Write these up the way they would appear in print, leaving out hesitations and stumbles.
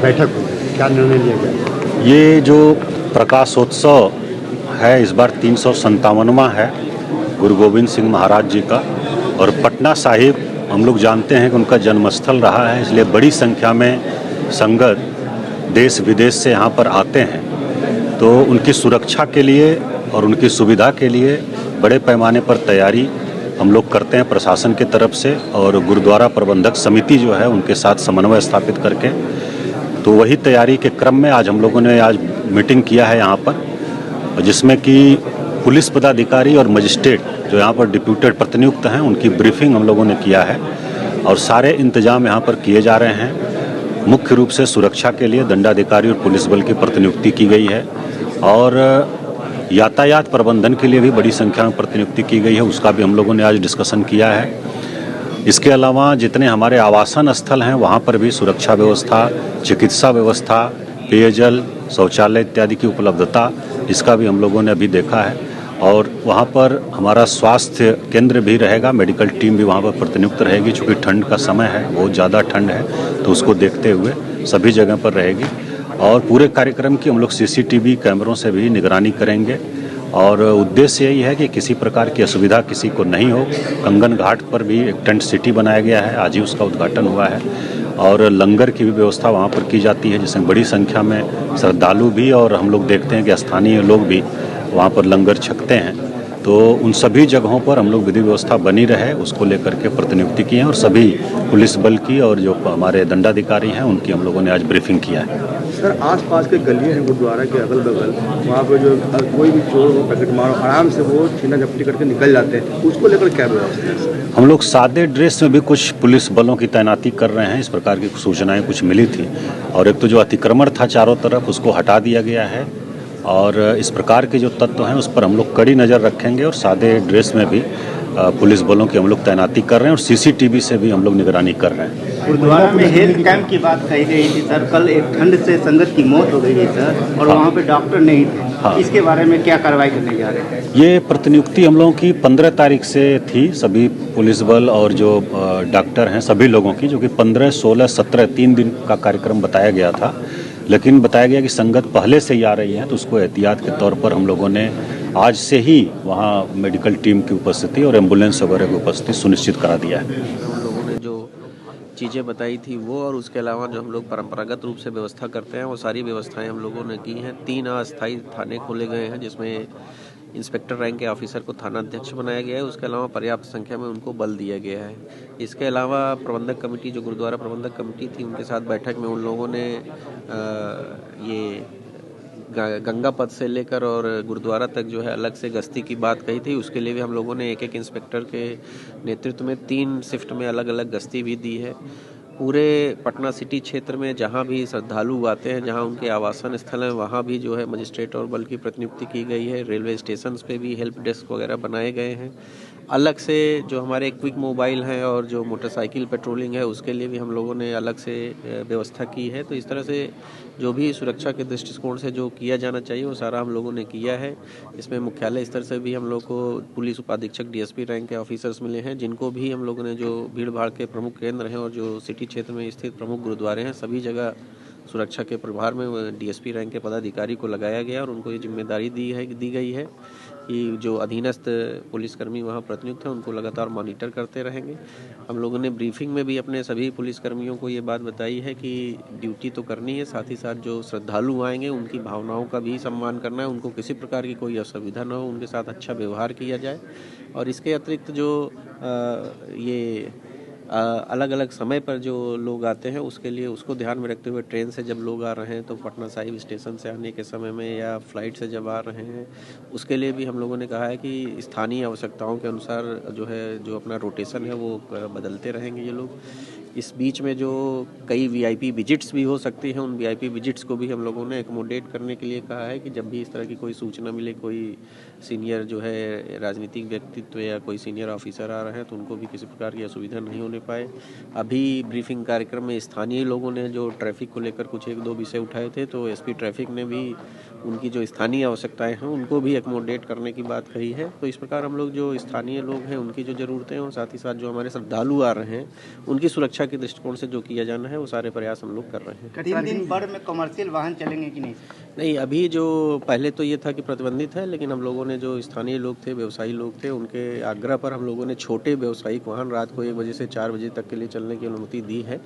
बैठक हुई, क्या निर्णय लिया गया? ये जो प्रकाशोत्सव है इस बार 357वां है गुरु गोविंद सिंह महाराज जी का, और पटना साहिब हम लोग जानते हैं कि उनका जन्मस्थल रहा है, इसलिए बड़ी संख्या में संगत देश विदेश से यहाँ पर आते हैं। तो उनकी सुरक्षा के लिए और उनकी सुविधा के लिए बड़े पैमाने पर तैयारी हम लोग करते हैं प्रशासन की तरफ से, और गुरुद्वारा प्रबंधक समिति जो है उनके साथ समन्वय स्थापित करके। तो वही तैयारी के क्रम में आज हम लोगों ने आज मीटिंग किया है यहाँ पर, जिसमें कि पुलिस पदाधिकारी और मजिस्ट्रेट जो यहाँ पर डिप्यूटेड प्रतिनियुक्त हैं उनकी ब्रीफिंग हम लोगों ने किया है, और सारे इंतजाम यहाँ पर किए जा रहे हैं। मुख्य रूप से सुरक्षा के लिए दंडाधिकारी और पुलिस बल की प्रतिनियुक्ति की गई है, और यातायात प्रबंधन के लिए भी बड़ी संख्या में प्रतिनियुक्ति की गई है, उसका भी हम लोगों ने आज डिस्कशन किया है। इसके अलावा जितने हमारे आवासन स्थल हैं वहाँ पर भी सुरक्षा व्यवस्था, चिकित्सा व्यवस्था, पेयजल, शौचालय इत्यादि की उपलब्धता, इसका भी हम लोगों ने अभी देखा है। और वहाँ पर हमारा स्वास्थ्य केंद्र भी रहेगा, मेडिकल टीम भी वहाँ पर प्रतिनियुक्त रहेगी, चूँकि ठंड का समय है, बहुत ज़्यादा ठंड है, तो उसको देखते हुए सभी जगह पर रहेगी। और पूरे कार्यक्रम की हम लोग CCTV कैमरों से भी निगरानी करेंगे, और उद्देश्य यही है कि किसी प्रकार की असुविधा किसी को नहीं हो। कंगन घाट पर भी एक टेंट सिटी बनाया गया है, आज ही उसका उद्घाटन हुआ है, और लंगर की भी व्यवस्था वहाँ पर की जाती है, जिसमें बड़ी संख्या में श्रद्धालु भी और हम लोग देखते हैं कि स्थानीय लोग भी वहाँ पर लंगर छकते हैं। तो उन सभी जगहों पर हम लोग विधि व्यवस्था बनी रहे उसको लेकर के प्रतिनियुक्ति की है, और सभी पुलिस बल की और जो हमारे दंडाधिकारी हैं उनकी हम लोगों ने आज ब्रीफिंग किया है। सर, आसपास के गलियाँ हैं गुरुद्वारा के अगल बगल, वहाँ पर जो कोई भी चोर हो, पैकेट मारो, आराम से वो छीना झपटी करके निकल जाते हैं, उसको लेकर क्या व्यवस्था है? हम लोग सादे ड्रेस में भी कुछ पुलिस बलों की तैनाती कर रहे हैं, इस प्रकार की सूचनाएं कुछ मिली थी, और एक तो जो अतिक्रमण था चारों तरफ उसको हटा दिया गया है, और इस प्रकार के जो तत्व हैं उस पर हम लोग कड़ी नज़र रखेंगे, और सादे ड्रेस में भी पुलिस बलों की हम लोग तैनाती कर रहे हैं, और CCTV से भी हम लोग निगरानी कर रहे हैं। गुरुद्वारा में हेल्थ कैंप की बात कही गई थी सर, कल एक ठंड से संगत की मौत हो गई है सर, और वहाँ पे डॉक्टर नहीं थे। इसके बारे में क्या कार्रवाई करने जा रहे हैं? ये प्रतिनियुक्ति हम लोगों की 15 तारीख से थी, सभी पुलिस बल और जो डॉक्टर हैं सभी लोगों की, जो कि 15, 16, 17 3 दिन का कार्यक्रम बताया गया था, लेकिन बताया गया कि संगत पहले से ही आ रही है, तो उसको एहतियात के तौर पर हम लोगों ने आज से ही वहाँ मेडिकल टीम की उपस्थिति और एम्बुलेंस वगैरह की उपस्थिति सुनिश्चित करा दिया है। हम लोगों ने जो चीज़ें बताई थी वो, और उसके अलावा जो हम लोग परंपरागत रूप से व्यवस्था करते हैं वो सारी व्यवस्थाएं हम लोगों ने की हैं। 3 अस्थायी थाने खोले गए हैं, जिसमें इंस्पेक्टर रैंक के ऑफिसर को थाना अध्यक्ष बनाया गया है, उसके अलावा पर्याप्त संख्या में उनको बल दिया गया है। इसके अलावा प्रबंधक कमेटी, जो गुरुद्वारा प्रबंधक कमेटी थी, उनके साथ बैठक में उन लोगों ने ये गंगा पथ से लेकर और गुरुद्वारा तक जो है अलग से गश्ती की बात कही थी। उसके लिए भी हम लोगों ने एक इंस्पेक्टर के नेतृत्व में 3 शिफ्ट में अलग अलग गश्ती भी दी है। पूरे पटना सिटी क्षेत्र में जहां भी श्रद्धालु आते हैं, जहां उनके आवासन स्थल हैं, वहां भी जो है मजिस्ट्रेट और बल की प्रतिनियुक्ति की गई है। रेलवे स्टेशन पे भी हेल्प डेस्क वगैरह बनाए गए हैं। अलग से जो हमारे क्विक मोबाइल हैं और जो मोटरसाइकिल पेट्रोलिंग है उसके लिए भी हम लोगों ने अलग से व्यवस्था की है। तो इस तरह से जो भी सुरक्षा के दृष्टिकोण से जो किया जाना चाहिए वो सारा हम लोगों ने किया है। इसमें मुख्यालय स्तर से भी हम लोग को पुलिस उपाधीक्षक DSP रैंक के ऑफिसर्स मिले हैं, जिनको भी हम लोगों ने जो भीड़ भाड़ के प्रमुख केंद्र हैं और जो सिटी क्षेत्र में स्थित प्रमुख गुरुद्वारे हैं, सभी जगह सुरक्षा के प्रभार में DSP रैंक के पदाधिकारी को लगाया गया और उनको ये जिम्मेदारी दी गई है कि जो अधीनस्थ पुलिसकर्मी वहाँ प्रतिनियुक्त हैं उनको लगातार मॉनिटर करते रहेंगे। हम लोगों ने ब्रीफिंग में भी अपने सभी पुलिसकर्मियों को ये बात बताई है कि ड्यूटी तो करनी है, साथ ही साथ जो श्रद्धालु आएंगे उनकी भावनाओं का भी सम्मान करना है, उनको किसी प्रकार की कोई असुविधा न हो, उनके साथ अच्छा व्यवहार किया जाए। और इसके अतिरिक्त जो ये अलग अलग समय पर जो लोग आते हैं उसके लिए उसको ध्यान में रखते हुए ट्रेन से जब लोग आ रहे हैं तो पटना साहिब स्टेशन से आने के समय में या फ्लाइट से जब आ रहे हैं उसके लिए भी हम लोगों ने कहा है कि स्थानीय आवश्यकताओं के अनुसार जो है जो अपना रोटेशन है वो बदलते रहेंगे ये लोग। इस बीच में जो कई VIP विजिट्स भी हो सकती हैं, उन VIP विजिट्स को भी हम लोगों ने एकोमोडेट करने के लिए कहा है कि जब भी इस तरह की कोई सूचना मिले, कोई सीनियर जो है राजनीतिक व्यक्तित्व या कोई सीनियर ऑफिसर आ रहे हैं तो उनको भी किसी प्रकार की असुविधा नहीं होने पाए। अभी ब्रीफिंग कार्यक्रम में स्थानीय लोगों ने जो ट्रैफिक को लेकर कुछ 1-2 विषय उठाए थे, तो SP ट्रैफिक ने भी उनकी जो स्थानीय आवश्यकताएं हैं उनको भी एकोमोडेट करने की बात कही है। तो इस प्रकार हम लोग जो स्थानीय लोग हैं उनकी जो ज़रूरतें हैं और साथ ही साथ जो हमारे श्रद्धालु आ रहे हैं उनकी सुरक्षा सुरक्षा के दृष्टिकोण से जो किया जाना है वो सारे प्रयास हम लोग कर रहे हैं। 3 दिन भर में कमर्शियल वाहन चलेंगे कि नहीं? नहीं, अभी जो पहले तो ये था कि प्रतिबंधित है, लेकिन हम लोगों ने जो स्थानीय लोग थे, व्यवसायी लोग थे, उनके आग्रह पर हम लोगों ने छोटे व्यवसायिक वाहन रात को 1 बजे से 4 बजे तक के लिए चलने की अनुमति दी है।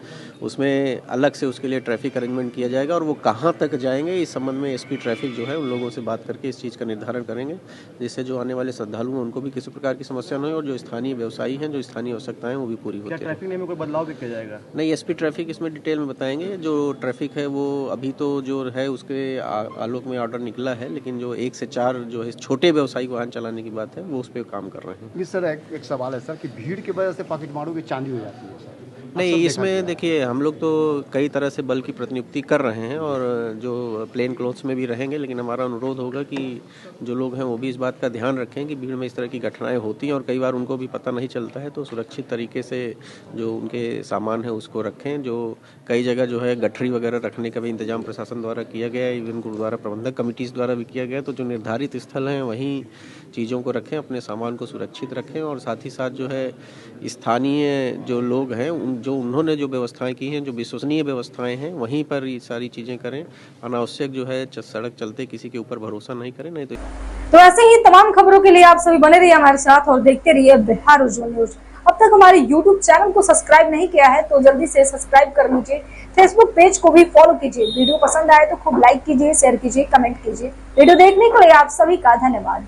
उसमें अलग से उसके लिए ट्रैफिक अरेंजमेंट किया जाएगा और वो कहाँ तक जाएंगे इस संबंध में एसपी ट्रैफिक जो है उन लोगों से बात करके इस चीज़ का निर्धारण करेंगे, जिससे जो आने वाले श्रद्धालु हैं उनको भी किसी प्रकार की समस्या न हो और जो स्थानीय व्यवसायी हैं, जो स्थानीय आवश्यकताएं वो भी पूरी होती हैं। ट्रैफिक नियम में कोई बदलाव भी किया जाएगा? नहीं, एसपी ट्रैफिक इसमें डिटेल में बताएंगे। जो ट्रैफिक है वो अभी तो जो है उसके आलोक में ऑर्डर निकला है, लेकिन जो 1 से 4 जो है छोटे व्यवसायिक वाहन चलाने की बात है वो उस पर काम कर रहे हैं। सर एक सवाल है सर कि भीड़ की वजह से पॉकेटमारों की चांदी हो जाती है सर। नहीं, इसमें देखिए हम लोग तो कई तरह से बल की प्रतिनियुक्ति कर रहे हैं और जो प्लेन क्लोथ्स में भी रहेंगे, लेकिन हमारा अनुरोध होगा कि जो लोग हैं वो भी इस बात का ध्यान रखें कि भीड़ में इस तरह की घटनाएं होती हैं और कई बार उनको भी पता नहीं चलता है, तो सुरक्षित तरीके से जो उनके सामान है उसको रखें। जो कई जगह जो है गठरी वगैरह रखने का भी इंतजाम प्रशासन द्वारा किया गया है, इवन गुरुद्वारा प्रबंधक कमेटीज़ द्वारा भी किया गया है। तो जो निर्धारित स्थल हैं वहीं चीज़ों को रखें, अपने सामान को सुरक्षित रखें और साथ ही साथ जो है स्थानीय जो लोग हैं जो उन्होंने जो व्यवस्थाएं की हैं, जो विश्वसनीय व्यवस्थाएं हैं, वहीं पर ये सारी चीज़ें करें। अनावश्यक जो है सड़क चलते किसी के ऊपर भरोसा नहीं करें, नहीं तो ऐसे ही तमाम खबरों के लिए आप सभी बने रहिए हमारे साथ और देखते रहिए बिहार उज्जवल न्यूज। अब तक हमारे YouTube चैनल को सब्सक्राइब नहीं किया है तो जल्दी से सब्सक्राइब कर लीजिए। फेसबुक पेज को भी फॉलो कीजिए। वीडियो पसंद आए तो खूब लाइक कीजिए, शेयर कीजिए, कमेंट कीजिए। वीडियो देखने के लिए आप सभी का धन्यवाद।